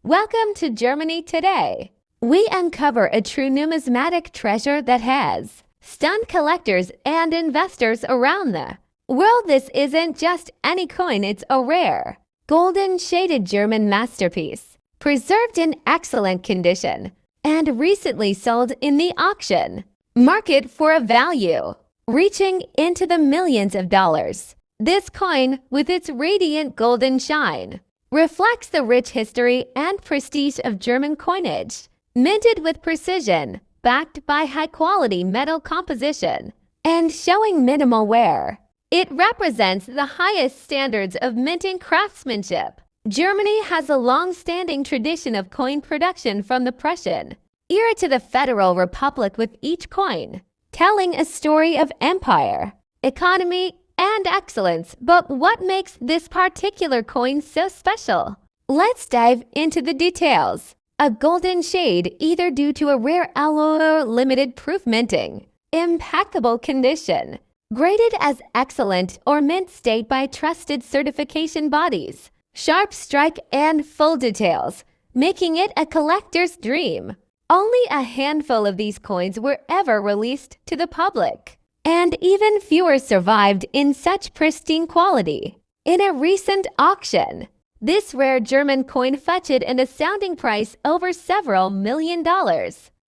Welcome to Germany today. We uncover a true numismatic treasure that has stunned collectors and investors around the world. This isn't just any coin, it's a rare, golden shaded German masterpiece, preserved in excellent condition and recently sold in the auction market for a value reaching into the millions of dollars. This coin, with its radiant golden shine, reflects the rich history and prestige of German coinage, minted with precision, backed by high-quality metal composition, and showing minimal wear. It represents the highest standards of minting craftsmanship. Germany has a long-standing tradition of coin production from the Prussian era to the Federal Republic, with each coin telling a story of empire, economy, and excellence. But what makes this particular coin so special? Let's dive into the details. A golden shade, either due to a rare alloy or limited proof minting, impeccable condition, graded as excellent or mint state by trusted certification bodies, sharp strike and full details, making it a collector's dream. Only a handful of these coins were ever released to the public, and even fewer survived in such pristine quality. In a recent auction, this rare German coin fetched an astounding price over several $million.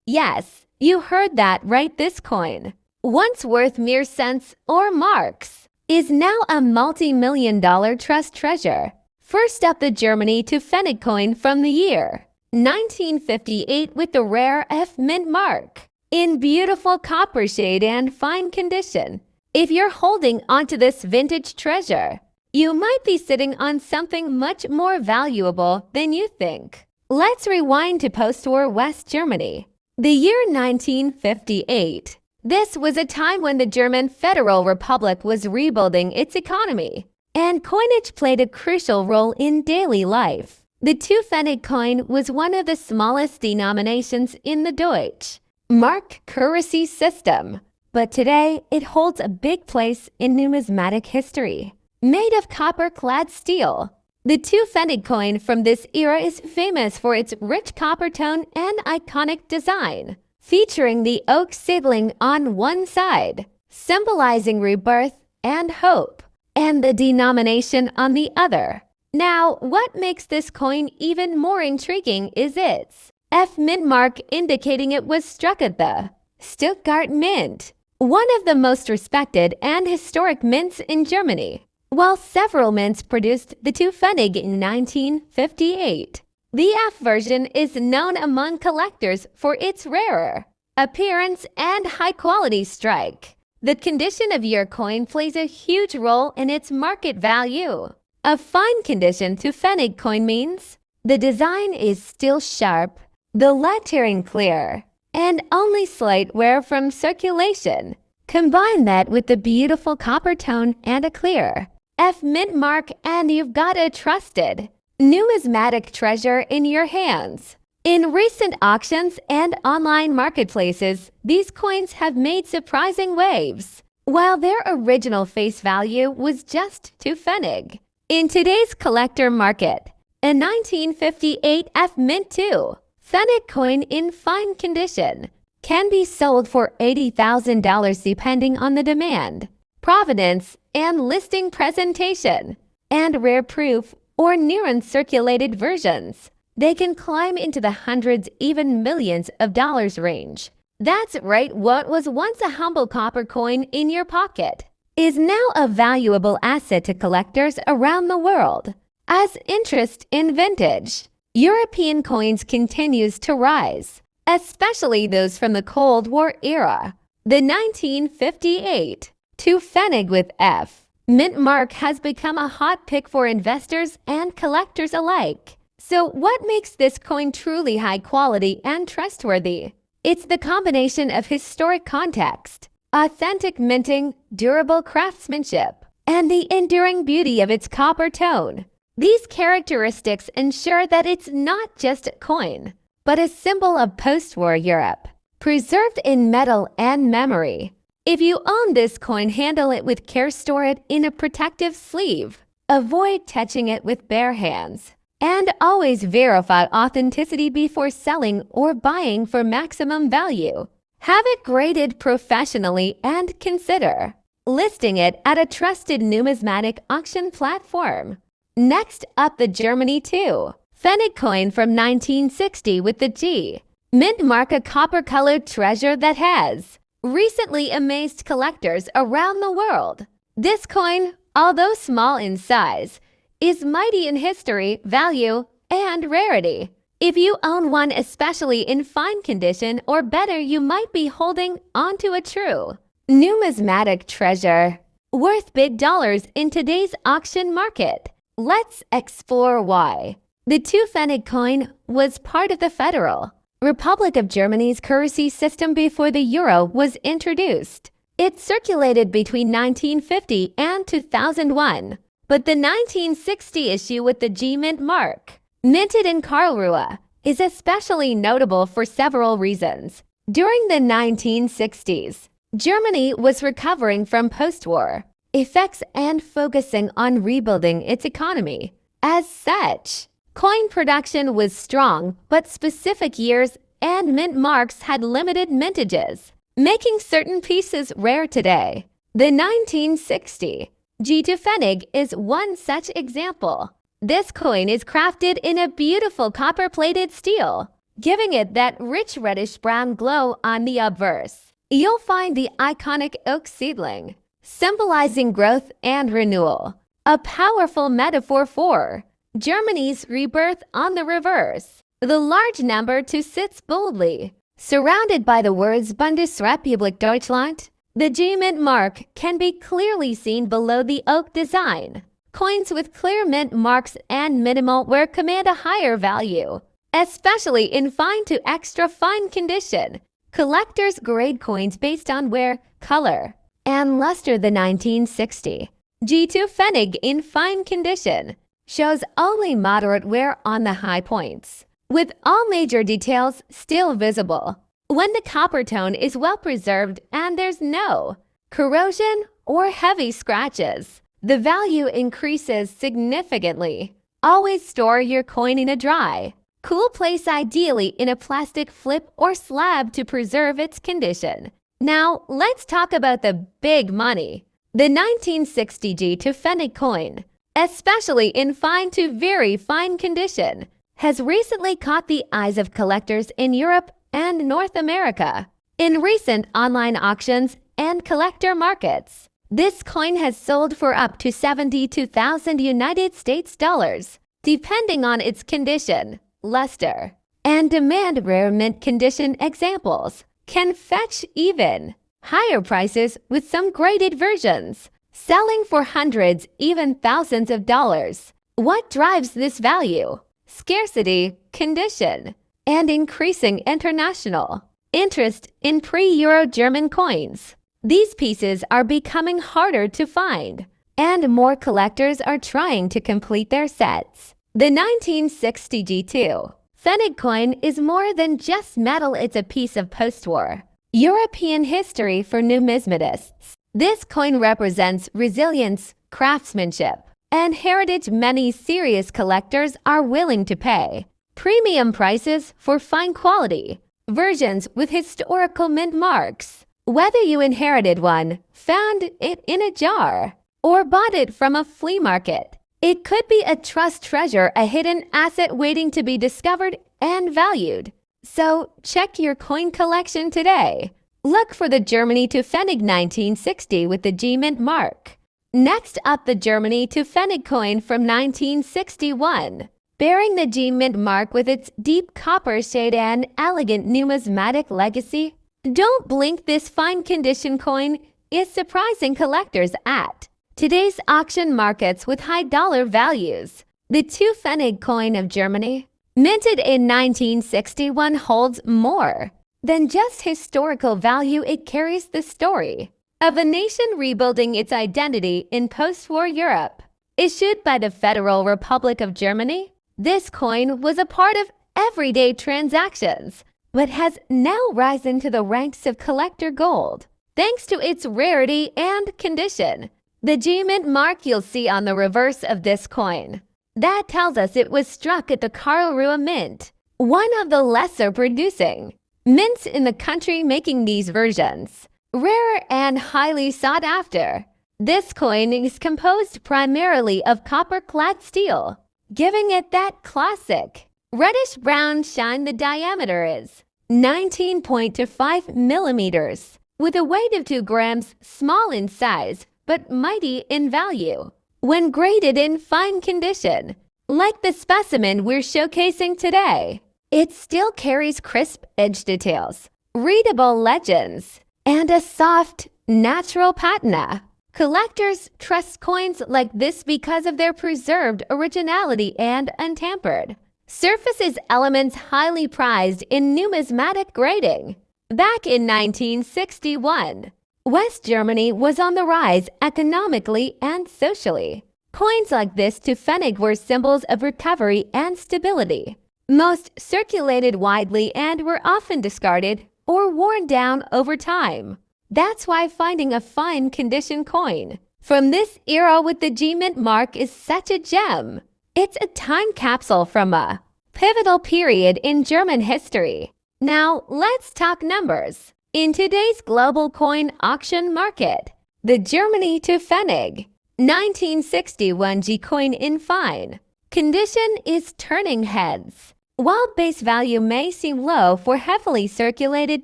Yes, you heard that right. This coin, once worth mere cents or marks, is now a multi-million-dollar trust treasure. First up, the Germany to Pfennig coin from the year 1958 with the rare F mint mark, in beautiful copper shade and fine condition. If you're holding onto this vintage treasure, you might be sitting on something much more valuable than you think. Let's rewind to post-war West Germany, the year 1958. This was a time when the German Federal Republic was rebuilding its economy, and coinage played a crucial role in daily life. The 2 Pfennig coin was one of the smallest denominations in the Deutsche Mark currency system, but today it holds a big place in numismatic history. Made of copper-clad steel, the 2 Pfennig coin from this era is famous for its rich copper tone and iconic design, featuring the oak seedling on one side, symbolizing rebirth and hope, and the denomination on the other. Now, what makes this coin even more intriguing is its F mint mark, indicating it was struck at the Stuttgart Mint, one of the most respected and historic mints in Germany. While several mints produced the 2 Pfennig in 1958, the F version is known among collectors for its rarer appearance and high-quality strike. The condition of your coin plays a huge role in its market value. A fine condition 2 Pfennig coin means the design is still sharp, the lettering clear, and only slight wear from circulation. Combine that with the beautiful copper tone and a clear F mint mark, and you've got a trusted numismatic treasure in your hands. In recent auctions and online marketplaces, these coins have made surprising waves, while their original face value was just 2 Pfennig. In today's collector market, a 1958 F mint 2 Pfennig coin in fine condition can be sold for $80,000 depending on the demand, provenance, and listing presentation. And rare proof or near uncirculated versions, they can climb into the hundreds, even millions of dollars range. That's right, what was once a humble copper coin in your pocket is now a valuable asset to collectors around the world. As interest in vintage European coins continues to rise, especially those from the Cold War era, the 1958 2 Pfennig with F mint mark has become a hot pick for investors and collectors alike. So what makes this coin truly high quality and trustworthy? It's the combination of historic context, authentic minting, durable craftsmanship, and the enduring beauty of its copper tone. These characteristics ensure that it's not just a coin, but a symbol of post-war Europe, preserved in metal and memory. If you own this coin, handle it with care, store it in a protective sleeve. Avoid touching it with bare hands, And always verify authenticity before selling or buying for maximum value. Have it graded professionally and consider listing it at a trusted numismatic auction platform. Next up, the Germany 2 Pfennig coin from 1960 with the G Mint mark, a copper-colored treasure that has recently amazed collectors around the world. This coin, although small in size, is mighty in history, value, and rarity. If you own one, especially in fine condition, or better, you might be holding onto a true numismatic treasure worth big dollars in today's auction market. Let's explore why. The 2 Pfennig coin was part of the Federal Republic of Germany's currency system before the euro was introduced. It circulated between 1950 and 2001. But the 1960 issue with the G Mint mark, minted in Karlsruhe, is especially notable for several reasons. During the 1960s, Germany was recovering from post-war effects and focusing on rebuilding its economy. As such, coin production was strong, but specific years and mint marks had limited mintages, making certain pieces rare today. The 1960 G2 Pfennig is one such example. This coin is crafted in a beautiful copper-plated steel, giving it that rich reddish-brown glow on the obverse. You'll find the iconic oak seedling, symbolizing growth and renewal, a powerful metaphor for Germany's rebirth on the reverse. The large number 2 sits boldly, surrounded by the words Bundesrepublik Deutschland. The G Mint mark can be clearly seen below the oak design. Coins with clear mint marks and minimal wear command a higher value, especially in fine to extra fine condition. Collectors grade coins based on wear, color, and luster. The 1960 G2 Pfennig in fine condition shows only moderate wear on the high points, with all major details still visible. When the copper tone is well preserved and there's no corrosion or heavy scratches, the value increases significantly. Always store your coin in a dry, cool place, ideally in a plastic flip or slab to preserve its condition. Now, let's talk about the big money. The 1960 G2 Pfennig coin, especially in fine to very fine condition, has recently caught the eyes of collectors in Europe and North America. In recent online auctions and collector markets, this coin has sold for up to $72,000 United States dollars, depending on its condition, luster, and demand. Rare mint condition examples can fetch even higher prices, with some graded versions selling for hundreds, even thousands of dollars. What drives this value? Scarcity, condition, and increasing international interest in pre-Euro German coins. These pieces are becoming harder to find, and more collectors are trying to complete their sets. The 1960 G2 Pfennig coin is more than just metal. It's a piece of post-war European history for numismatists. This coin represents resilience, craftsmanship, and heritage many serious collectors are willing to pay premium prices for fine quality versions with historical mint marks. Whether you inherited one, found it in a jar, or bought it from a flea market, it could be a trust treasure, a hidden asset waiting to be discovered and valued. So check your coin collection today. Look for the Germany 2 Pfennig 1960 with the G Mint mark. Next up, the Germany 2 Pfennig coin from 1961. Bearing the G Mint mark with its deep copper shade and elegant numismatic legacy. Don't blink, this fine condition coin is surprising collectors at today's auction markets with high dollar values. The 2 Pfennig coin of Germany, minted in 1961, holds more than just historical value. It carries the story of a nation rebuilding its identity in post-war Europe. Issued by the Federal Republic of Germany, this coin was a part of everyday transactions, but has now risen to the ranks of collector gold, thanks to its rarity and condition. The G Mint mark you'll see on the reverse of this coin That tells us it was struck at the Karlsruhe Mint, one of the lesser producing mints in the country making these versions. Rare and highly sought after, this coin is composed primarily of copper-clad steel, giving it that classic reddish-brown shine. The diameter is 19.25 millimeters, with a weight of 2 grams, small in size but mighty in value. When graded in fine condition, like the specimen we're showcasing today, it still carries crisp edge details, readable legends, and a soft, natural patina. Collectors trust coins like this because of their preserved originality and untampered. Surfaces elements highly prized in numismatic grading. Back in 1961, West Germany was on the rise economically and socially. Coins like this to Pfennig were symbols of recovery and stability. Most circulated widely and were often discarded or worn down over time. That's why finding a fine condition coin from this era with the G Mint mark is such a gem. It's a time capsule from a pivotal period in German history. Now, let's talk numbers. In today's global coin auction market, the Germany to Pfennig 1961 G coin in fine condition is turning heads. While base value may seem low for heavily circulated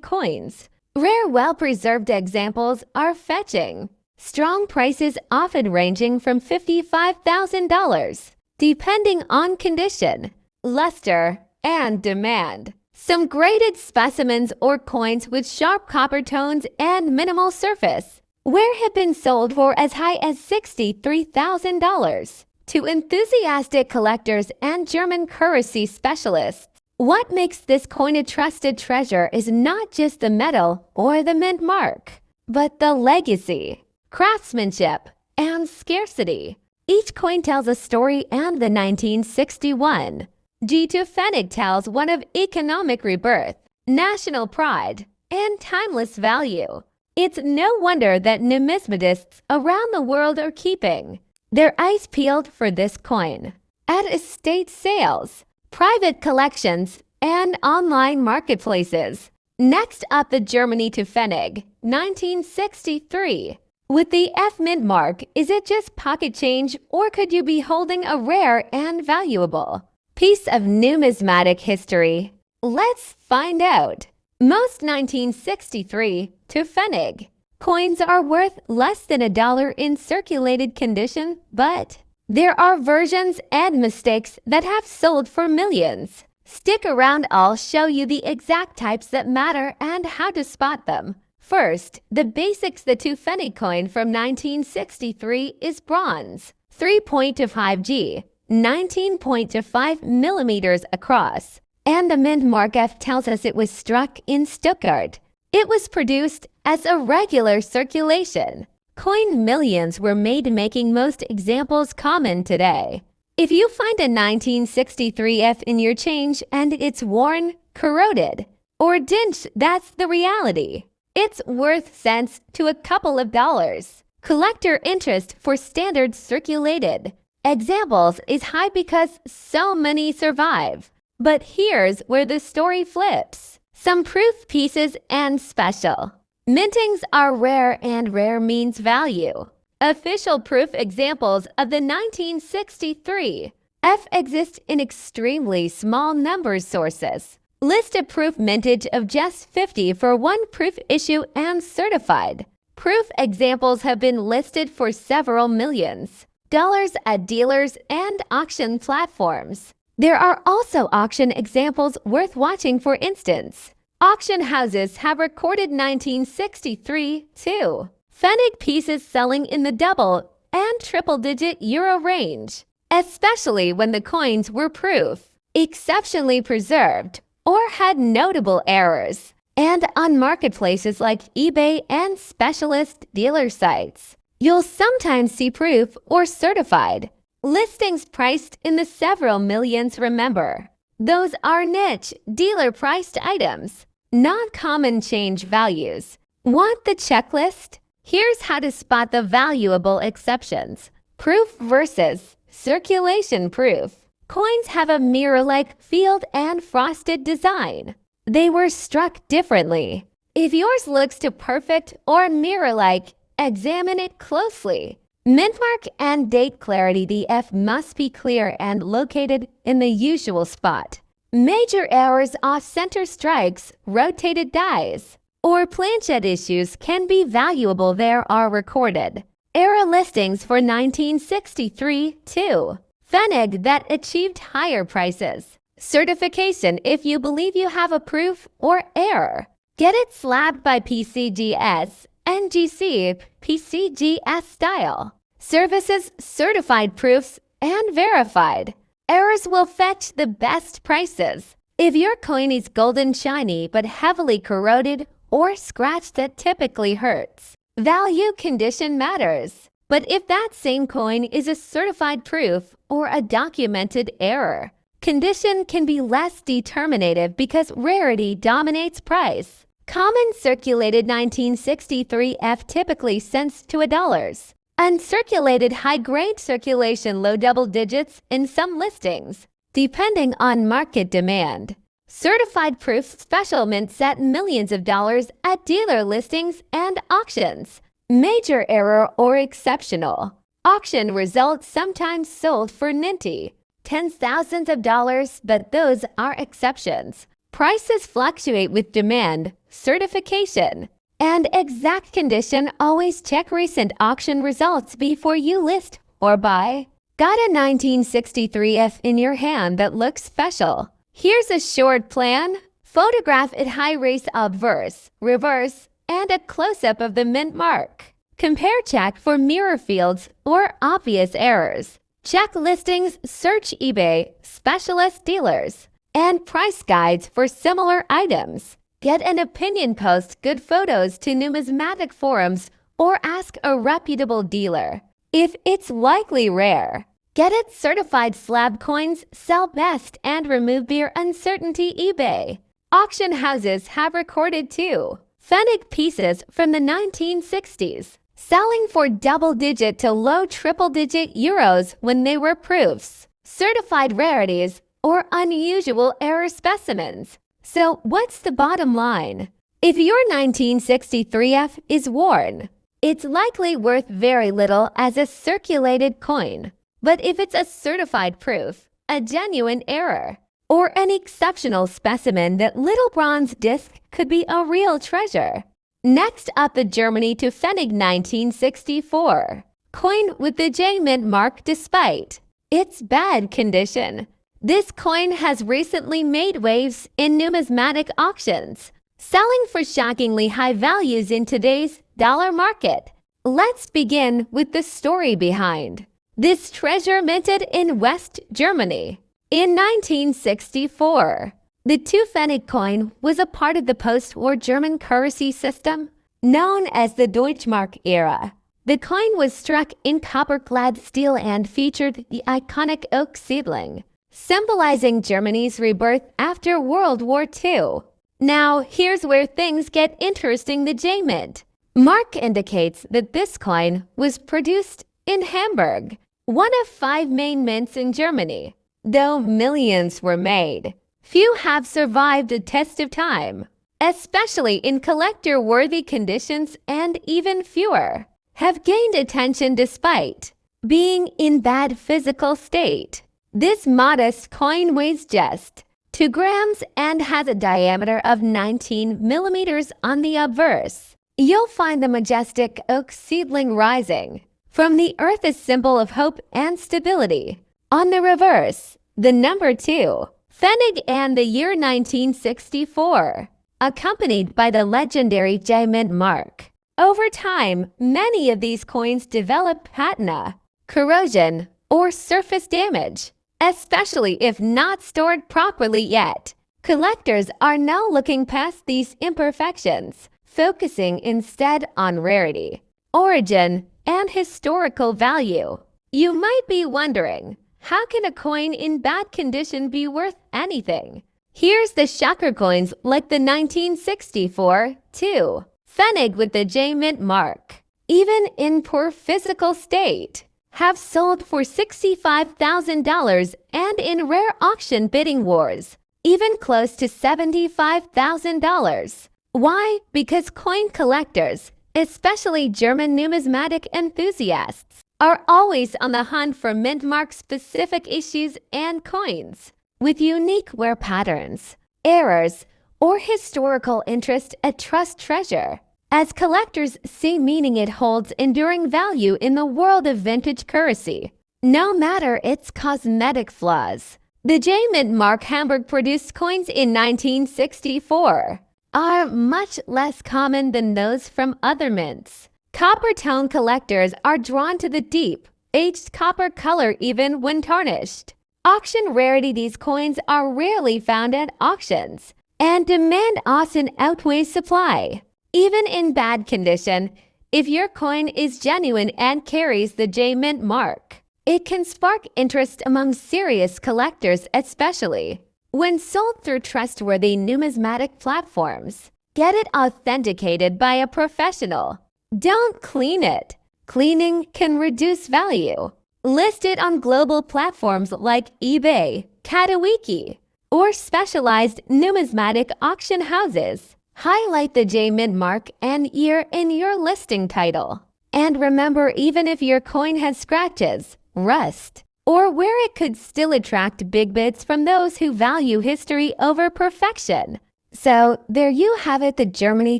coins, rare, well-preserved examples are fetching strong prices, often ranging from $55,000, depending on condition, luster, and demand. Some graded specimens or coins with sharp copper tones and minimal surface wear have been sold for as high as $63,000. To enthusiastic collectors and German currency specialists, what makes this coin a trusted treasure is not just the metal or the mint mark, but the legacy, craftsmanship, and scarcity. Each coin tells a story, and the 1961 G to Pfennig tells one of economic rebirth, national pride, and timeless value. It's no wonder that numismatists around the world are keeping their eyes peeled for this coin. At estate sales, private collections, and online marketplaces. Next up, the Germany to Pfennig 1963. With the F Mint mark, is it just pocket change, or could you be holding a rare and valuable piece of numismatic history? Let's find out. Most 1963 to Pfennig coins are worth less than $1 in circulated condition, but there are versions and mistakes that have sold for millions. Stick around, I'll show you the exact types that matter and how to spot them. First, the basics. The to Pfennig coin from 1963 is bronze, 3.25 G, 19.25 millimeters across, and the mint mark F tells us it was struck in Stuttgart. It was produced as a regular circulation. Coin millions were made, making most examples common today. If you find a 1963 F in your change and it's worn, corroded, or dinched, that's the reality. It's worth cents to a couple of dollars. Collector interest for standard circulated examples is high because so many survive. But here's where the story flips. Some proof pieces and special mintings are rare, and rare means value. Official proof examples of the 1963 F exist in extremely small numbers. Sources list a proof mintage of just 50 for one proof issue and certified. Proof examples have been listed for several millions dollars at dealers and auction platforms. There are also auction examples worth watching. For instance, auction houses have recorded 1963 too. Pfennig pieces selling in the double and triple-digit euro range, especially when the coins were proof, exceptionally preserved, or had notable errors. And on marketplaces like eBay and specialist dealer sites, you'll sometimes see proof or certified listings priced in the several millions. Remember, those are niche, dealer-priced items, not common change values. Want the checklist? Here's how to spot the valuable exceptions. Proof versus Circulation proof. Coins have a mirror-like field and frosted design. They were struck differently. If yours looks too perfect or mirror-like, examine it closely. Mint mark and date clarity. The F must be clear and located in the usual spot. Major errors, off-center strikes, rotated dies, or planchet issues can be valuable. There are recorded error listings for 1963 too. Pfennig that achieved higher prices. Certification. If you believe you have a proof or error, get it slabbed by PCGS, NGC, PCGS style. Services, certified proofs, and verified. Errors will fetch the best prices. If your coin is golden shiny but heavily corroded or scratched, that typically hurts. Value condition matters. But if that same coin is a certified proof or a documented error, condition can be less determinative because rarity dominates price. Common circulated 1963 F typically cents to $1. Uncirculated high-grade circulation low double digits in some listings, depending on market demand. Certified proof special mints at millions of dollars at dealer listings and auctions. Major error or exceptional. Auction results sometimes sold for ninety, tens of thousands of dollars, but those are exceptions. Prices fluctuate with demand, certification, and exact condition. Always check recent auction results before you list or buy. Got a 1963 F in your hand that looks special? Here's a short plan. Photograph it high res obverse, reverse, and a close-up of the mint mark. Compare check for mirror fields or obvious errors. Check listings, search eBay, specialist dealers, and price guides for similar items. Get an opinion post good photos to numismatic forums or ask a reputable dealer. If it's likely rare, get it certified. Slab coins sell best and remove beer uncertainty. eBay. Auction houses have recorded too. Pfennig pieces from the 1960s, selling for double-digit to low triple-digit euros when they were proofs, certified rarities, or unusual error specimens. So what's the bottom line? If your 1963 F is worn, it's likely worth very little as a circulated coin. But if it's a certified proof, a genuine error, or an exceptional specimen, that little bronze disc could be a real treasure. Next up, the Germany to Pfennig 1964 coin with the J Mint mark despite its bad condition. This coin has recently made waves in numismatic auctions, selling for shockingly high values in today's dollar market. Let's begin with the story behind this treasure. Minted in West Germany in 1964. The 2 Pfennig coin was a part of the post-war German currency system known as the Deutschmark era. The coin was struck in copper-clad steel and featured the iconic oak seedling, symbolizing Germany's rebirth after World War II. Now, here's where things get interesting. The J Mint mark indicates that this coin was produced in Hamburg, one of 5 main mints in Germany. Though millions were made, few have survived a test of time, especially in collector-worthy conditions, and even fewer have gained attention despite being in bad physical state. This modest coin weighs just 2 grams and has a diameter of 19 millimeters on the obverse. You'll find the majestic oak seedling rising from the earth, a symbol of hope and stability. On the reverse, the number 2, Pfennig, and the year 1964, accompanied by the legendary J Mint mark. Over time, many of these coins develop patina, corrosion, or surface damage, especially if not stored properly yet. Collectors are now looking past these imperfections, focusing instead on rarity, origin, and historical value. You might be wondering, how can a coin in bad condition be worth anything? Here's the shocker: coins like the 1964 2 Pfennig with the J Mint mark, even in poor physical state, have sold for $65,000 and in rare auction bidding wars, even close to $75,000. Why? Because coin collectors, especially German numismatic enthusiasts, are always on the hunt for mint mark-specific issues and coins with unique wear patterns, errors, or historical interest a trust treasure, as collectors see meaning it holds enduring value in the world of vintage currency, no matter its cosmetic flaws. The J-Mint Mark Hamburg-produced coins in 1964 are much less common than those from other mints. Copper tone collectors are drawn to the deep, aged copper color even when tarnished. Auction rarity: these coins are rarely found at auctions, and demand often outweighs supply. Even in bad condition, if your coin is genuine and carries the J-Mint mark, it can spark interest among serious collectors, especially when sold through trustworthy numismatic platforms. Get it authenticated by a professional. Don't clean it. Cleaning can reduce value. List it on global platforms like eBay, Katawiki, or specialized numismatic auction houses. Highlight the J-Mint mark and year in your listing title. And remember, even if your coin has scratches, rust, or where it could still attract big bids from those who value history over perfection. So there you have it, the Germany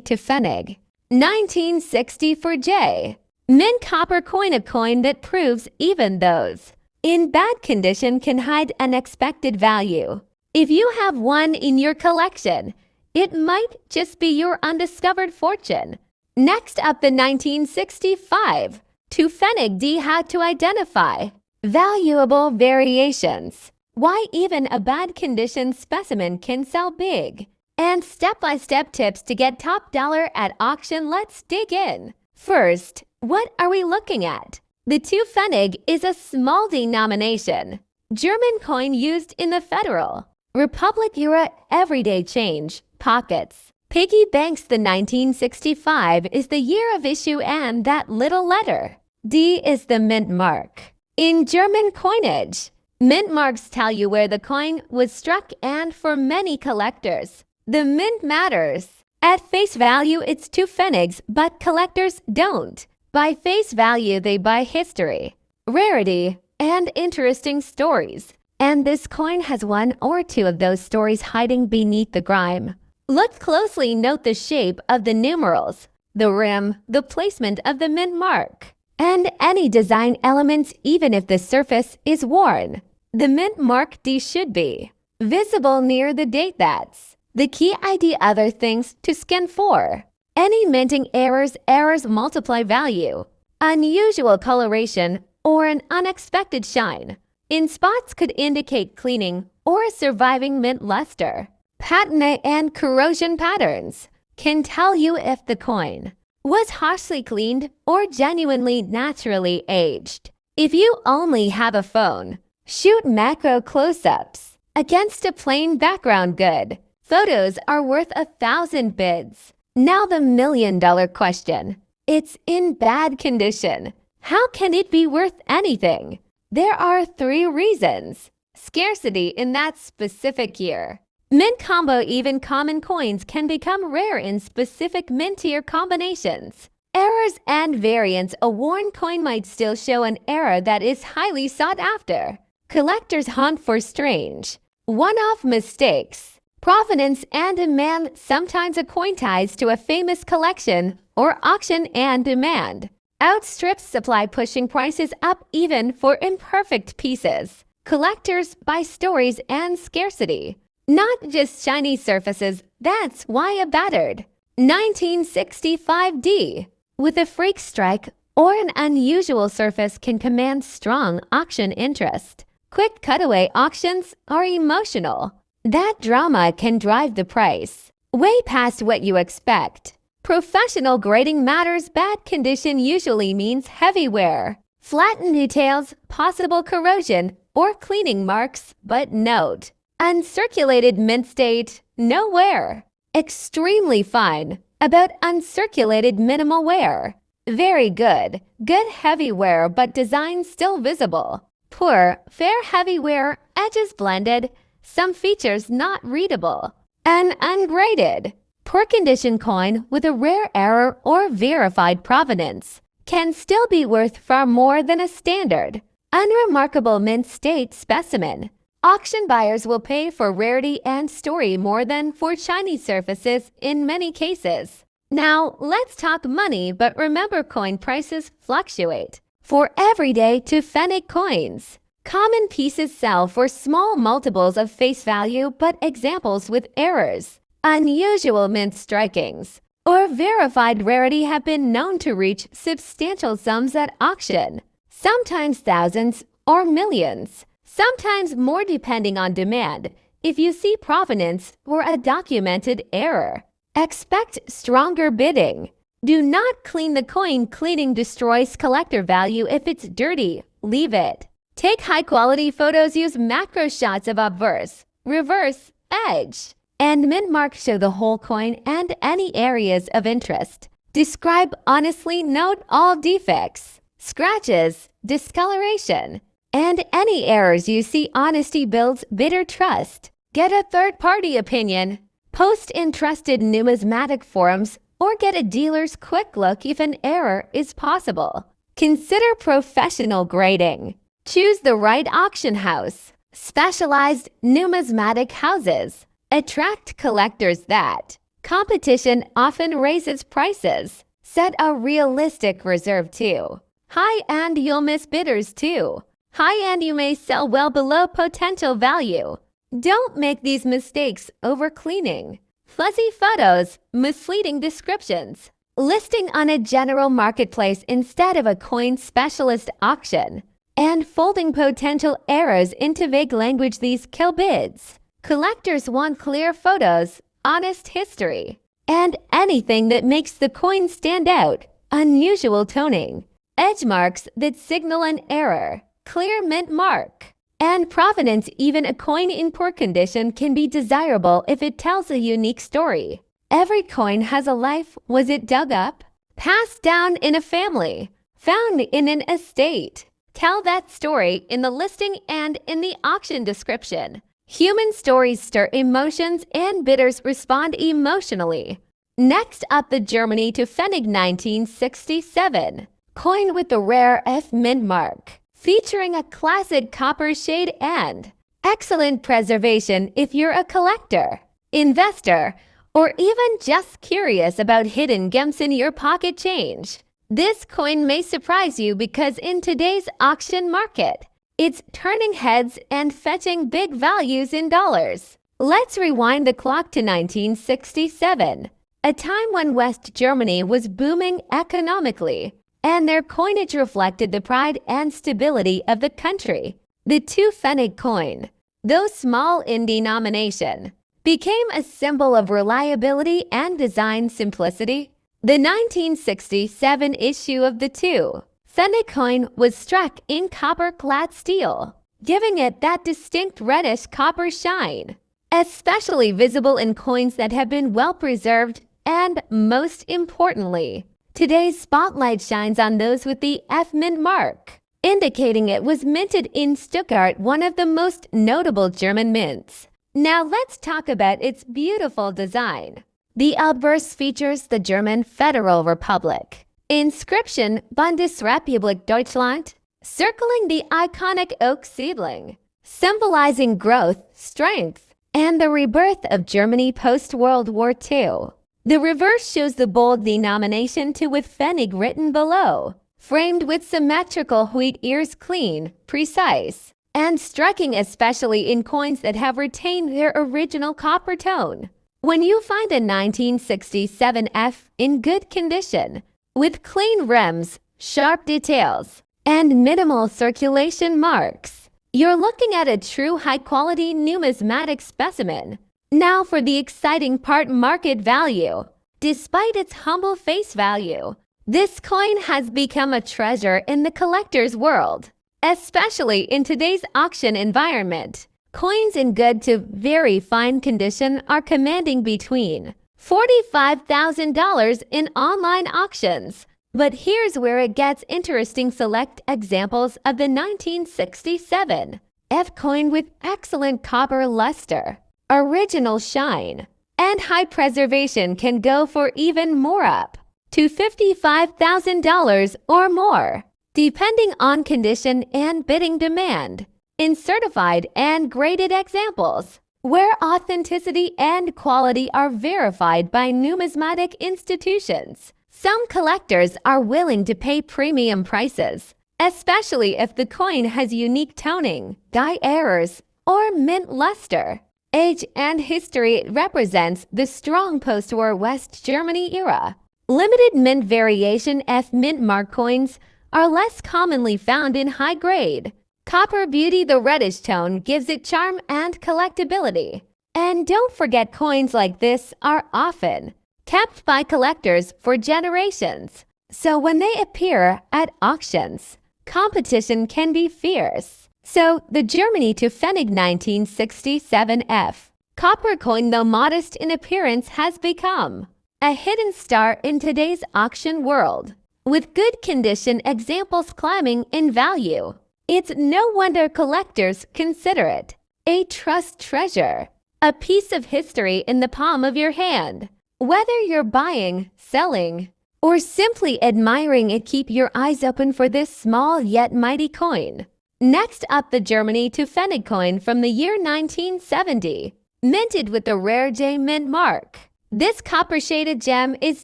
to Pfennig 1960 for J. Mint copper coin, a coin that proves even those in bad condition can hide unexpected value. If you have one in your collection, it might just be your undiscovered fortune. Next up, the 1965 to Pfennig D. How to identify valuable variations. Why even a bad condition specimen can sell big. And step-by-step tips to get top dollar at auction. Let's dig in. First, what are we looking at? The 2 Pfennig is a small denomination German coin used in the Federal Republic era everyday change pockets. Piggy banks. The 1965 is the year of issue, and that little letter D is the mint mark. In German coinage, mint marks tell you where the coin was struck, and for many collectors, the mint matters. At face value, it's 2 Pfennigs, but collectors don't buy face value, they buy history, rarity, and interesting stories. And this coin has one or two of those stories hiding beneath the grime. Look closely, note the shape of the numerals, the rim, the placement of the mint mark, and any design elements, even if the surface is worn. The mint mark D should be visible near the date. That's the key ID. Other things to scan for: any minting errors, multiply value, unusual coloration, or an unexpected shine in spots could indicate cleaning or a surviving mint luster. Patina and corrosion patterns can tell you if the coin was harshly cleaned or genuinely naturally aged. If you only have a phone, shoot macro close-ups against a plain background. Good photos are worth 1,000 bids. Now the million-dollar question. It's in bad condition. How can it be worth anything? There are 3 reasons. Scarcity in that specific year. Mint combo. Even common coins can become rare in specific mintier combinations. Errors and variants. A worn coin might still show an error that is highly sought after. Collectors hunt for strange, one-off mistakes. Provenance and demand. Sometimes a coin ties to a famous collection or auction, and demand outstrips supply, pushing prices up even for imperfect pieces. Collectors buy stories and scarcity, not just shiny surfaces. That's why a battered 1965 D with a freak strike or an unusual surface can command strong auction interest. Quick cutaway auctions are emotional. That drama can drive the price way past what you expect. Professional grading matters. Bad condition usually means heavy wear, flattened details, possible corrosion, or cleaning marks. But note, uncirculated mint state, no wear. Extremely fine about uncirculated minimal wear. Very good. Good heavy wear but design still visible. Poor, fair heavy wear, edges blended, some features not readable. An ungraded. Poor condition coin with a rare error or verified provenance can still be worth far more than a standard, unremarkable mint state specimen. Auction buyers will pay for rarity and story more than for shiny surfaces in many cases. Now, let's talk money, but remember coin prices fluctuate. For everyday to pfennig coins, common pieces sell for small multiples of face value but examples with errors, unusual mint strikings, or verified rarity have been known to reach substantial sums at auction, sometimes thousands or millions, sometimes more depending on demand. If you see provenance or a documented error, expect stronger bidding. Do not clean the coin. Cleaning destroys collector value. If it's dirty, leave it. Take high-quality photos. Use macro shots of obverse, reverse, edge, and mint mark. Show the whole coin and any areas of interest. Describe honestly. Note all defects, scratches, discoloration, and any errors you see. Honesty builds bidder trust. Get a third-party opinion. Post in trusted numismatic forums or get a dealer's quick look if an error is possible. Consider professional grading. Choose the right auction house. Specialized numismatic houses attract collectors that competition often raises prices. Set a realistic reserve too. High-end you'll miss bidders too. High-end you may sell well below potential value. Don't make these mistakes. Over cleaning, fuzzy photos, misleading descriptions, listing on a general marketplace instead of a coin specialist auction, and folding potential errors into vague language. These kill bids. Collectors want clear photos, honest history, and anything that makes the coin stand out. Unusual toning, edge marks that signal an error, clear mint mark, and provenance. Even a coin in poor condition can be desirable if it tells a unique story. Every coin has a life. Was it dug up, passed down in a family, found in an estate? Tell that story in the listing and in the auction description. Human stories stir emotions and bidders respond emotionally. Next up, the Germany to pfennig 1967 coin with the rare F mint mark, featuring a classic copper shade and excellent preservation. If you're a collector, investor, or even just curious about hidden gems in your pocket change, this coin may surprise you because in today's auction market, it's turning heads and fetching big values in dollars. Let's rewind the clock to 1967, a time when West Germany was booming economically, and their coinage reflected the pride and stability of the country. The 2 pfennig coin, though small in denomination, became a symbol of reliability and design simplicity. The 1967 issue of the 2 pfennig coin was struck in copper-clad steel, giving it that distinct reddish copper shine, especially visible in coins that have been well preserved. And most importantly, today's spotlight shines on those with the F mint mark, indicating it was minted in Stuttgart, one of the most notable German mints. Now let's talk about its beautiful design. The obverse features the German Federal Republic inscription Bundesrepublik Deutschland, circling the iconic oak seedling, symbolizing growth, strength, and the rebirth of Germany post-World War II. The reverse shows the bold denomination 2 with pfennig written below, framed with symmetrical wheat ears, clean, precise, and striking, especially in coins that have retained their original copper tone. When you find a 1967 F in good condition, with clean rims, sharp details, and minimal circulation marks, you're looking at a true high-quality numismatic specimen. Now for the exciting part, market value. Despite its humble face value, this coin has become a treasure in the collector's world, especially in today's auction environment. Coins in good to very fine condition are commanding between $45,000 in online auctions But here's where it gets interesting. Select examples of the 1967 F coin with excellent copper luster, original shine, and high preservation can go for even more, up to $55,000 or more, depending on condition and bidding demand. In certified and graded examples, where authenticity and quality are verified by numismatic institutions, some collectors are willing to pay premium prices, especially if the coin has unique toning, dye errors, or mint luster. Age and history represents the strong post-war West Germany era. Limited mint variation F mint mark coins are less commonly found in high-grade copper beauty. The reddish tone gives it charm and collectability. And don't forget, coins like this are often kept by collectors for generations. So when they appear at auctions, competition can be fierce. So the Germany to Pfennig 1967 F copper coin, though modest in appearance, has become a hidden star in today's auction world, with good condition examples climbing in value. It's no wonder collectors consider it a trust treasure, a piece of history in the palm of your hand. Whether you're buying, selling, or simply admiring it, keep your eyes open for this small yet mighty coin. Next up, the Germany to Pfennig coin from the year 1970, minted with the rare J mint mark. This copper-shaded gem is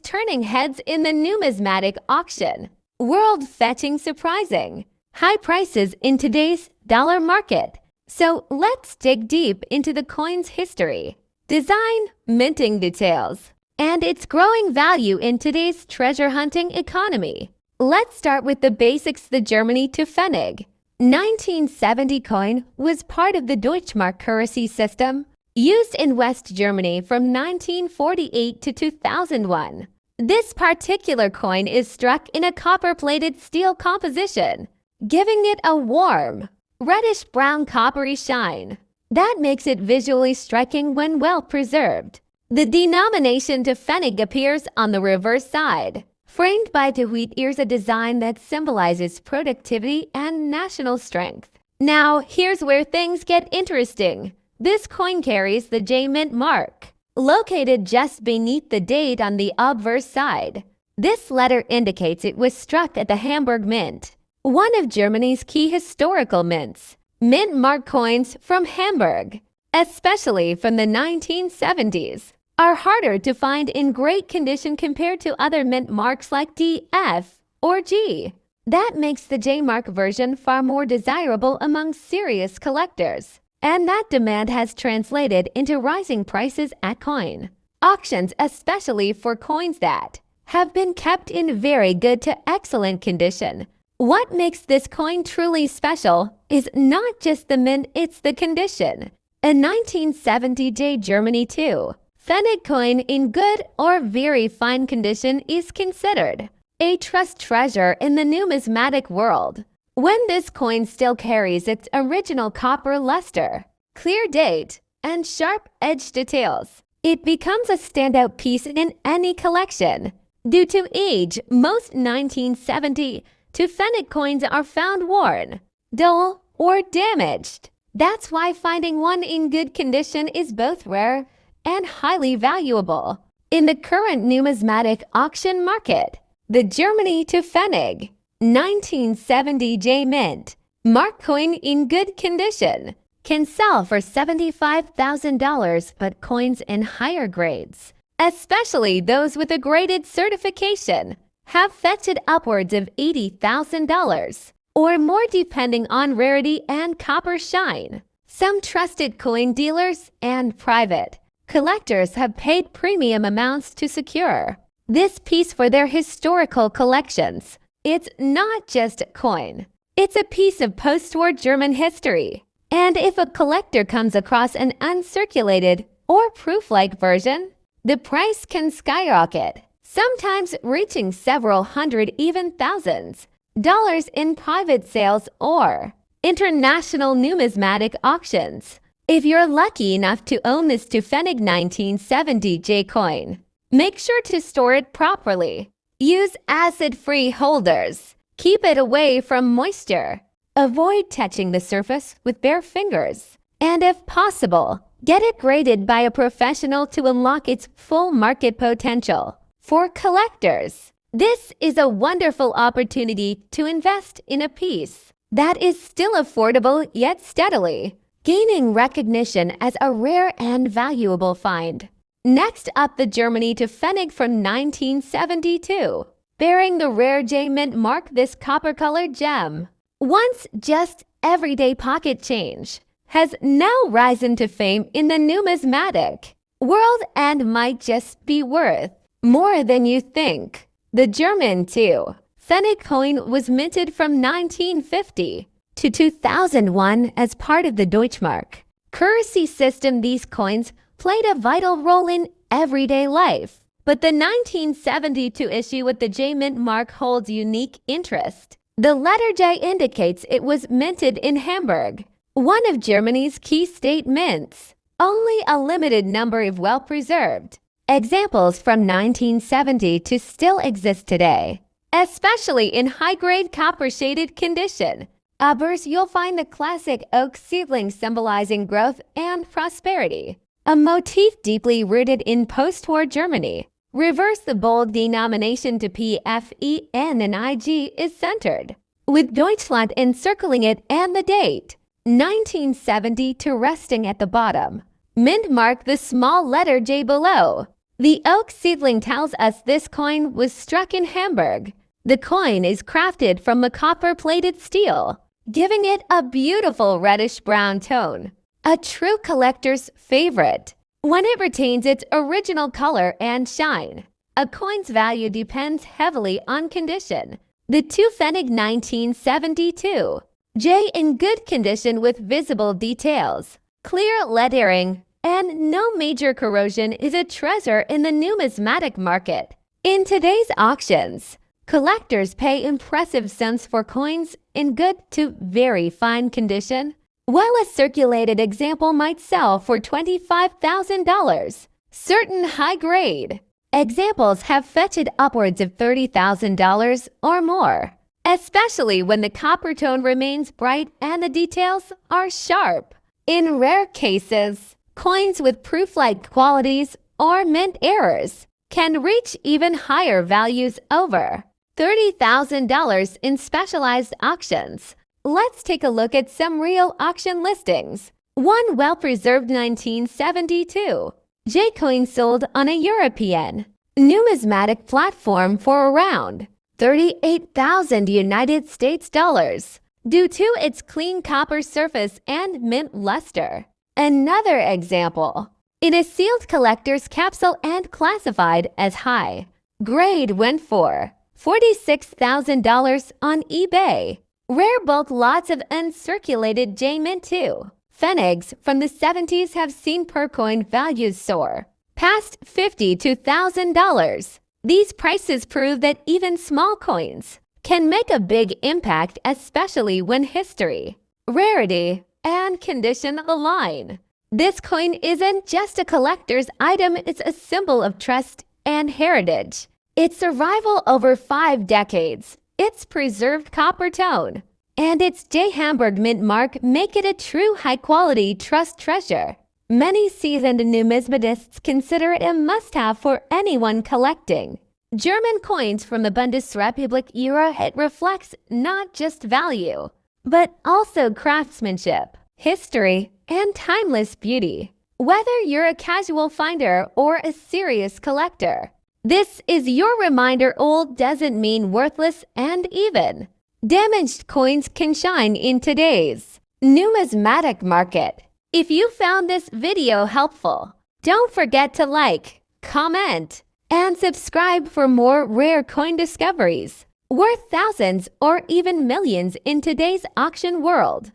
turning heads in the numismatic auction world, fetching surprising high prices in today's dollar market. So let's dig deep into the coin's history, design, minting details, and its growing value in today's treasure hunting economy. Let's start with the basics. The Germany to Pfennig 1970 coin was part of the Deutschmark currency system used in West Germany from 1948 to 2001. This particular coin is struck in a copper-plated steel composition, giving it a warm, reddish-brown coppery shine that makes it visually striking when well preserved. The denomination to Pfennig appears on the reverse side, framed by two wheat ears, a design that symbolizes productivity and national strength. Now, here's where things get interesting. This coin carries the J mint mark, located just beneath the date on the obverse side. This letter indicates it was struck at the Hamburg Mint, one of Germany's key historical mints. Mint mark coins from Hamburg, especially from the 1970s, are harder to find in great condition compared to other mint marks like D, F, or G. That makes the J mark version far more desirable among serious collectors, and that demand has translated into rising prices at coin auctions, especially for coins that have been kept in very good to excellent condition. What makes this coin truly special is not just the mint, it's the condition. A 1970 J Germany 2 Pfennig coin in good or very fine condition is considered a trust treasure in the numismatic world. When this coin still carries its original copper luster, clear date, and sharp-edged details, it becomes a standout piece in any collection. Due to age, most 1970 to Pfennig coins are found worn, dull, or damaged. That's why finding one in good condition is both rare and highly valuable. In the current numismatic auction market, the Germany to Pfennig 1970 J mint mark coin in good condition can sell for $75,000, but coins in higher grades, especially those with a graded certification, have fetched upwards of $80,000 or more depending on rarity and copper shine. Some trusted coin dealers and private collectors have paid premium amounts to secure this piece for their historical collections. It's not just a coin, it's a piece of post-war German history. And if a collector comes across an uncirculated or proof-like version, the price can skyrocket, sometimes reaching several hundred, even thousands, dollars in private sales or international numismatic auctions. If you're lucky enough to own this to Pfennig 1970 J coin, make sure to store it properly. Use acid-free holders. Keep it away from moisture. Avoid touching the surface with bare fingers. And if possible, get it graded by a professional to unlock its full market potential. For collectors, this is a wonderful opportunity to invest in a piece that is still affordable yet steadily gaining recognition as a rare and valuable find. Next up, the Germany to Pfennig from 1972, bearing the rare J mint mark. This copper-colored gem, once just everyday pocket change, has now risen to fame in the numismatic world and might just be worth more than you think. The German too. Pfennig coin was minted from 1950 to 2001 as part of the Deutschmark currency system. These coins played a vital role in everyday life, but the 1972 issue with the J mint mark holds unique interest. The letter J indicates it was minted in Hamburg, one of Germany's key state mints. Only a limited number of well-preserved examples from 1970 to still exist today, especially in high-grade copper-shaded condition. Others, you'll find the classic oak seedling symbolizing growth and prosperity, a motif deeply rooted in post-war Germany. Reverse the bold denomination to PFEN and IG is centered, with Deutschland encircling it and the date, 1970, to resting at the bottom. Mint mark the small letter J below. The oak seedling tells us this coin was struck in Hamburg. The coin is crafted from a copper-plated steel, giving it a beautiful reddish-brown tone, a true collector's favorite when it retains its original color and shine. A coin's value depends heavily on condition. The two Pfennig 1972, J in good condition with visible details, clear lettering, and no major corrosion is a treasure in the numismatic market. In today's auctions, collectors pay impressive sums for coins in good to very fine condition, while a circulated example might sell for $25,000. Certain high-grade examples have fetched upwards of $30,000 or more, especially when the copper tone remains bright and the details are sharp. In rare cases, coins with proof-like qualities or mint errors can reach even higher values, over $30,000 in specialized auctions. Let's take a look at some real auction listings. One well-preserved 1972 J coin sold on a European numismatic platform for around 38,000 United States dollars due to its clean copper surface and mint luster. Another example, in a sealed collector's capsule and classified as high grade, went for $46,000 on eBay. Rare bulk lots of uncirculated J mint too. Pfennigs from the 70s have seen per coin values soar past $50,000 to $1,000. These prices prove that even small coins can make a big impact, especially when history, rarity, and condition align. This coin isn't just a collector's item, it's a symbol of trust and heritage. Its survival over 5 decades, its preserved copper tone, and its J Hamburg mint mark make it a true high-quality trust treasure. Many seasoned numismatists consider it a must-have for anyone collecting German coins from the Bundesrepublik era. It reflects not just value, but also craftsmanship, history, and timeless beauty. Whether you're a casual finder or a serious collector, this is your reminder: old doesn't mean worthless, and even damaged coins can shine in today's numismatic market. If you found this video helpful, don't forget to like, comment, and subscribe for more rare coin discoveries worth thousands or even millions in today's auction world.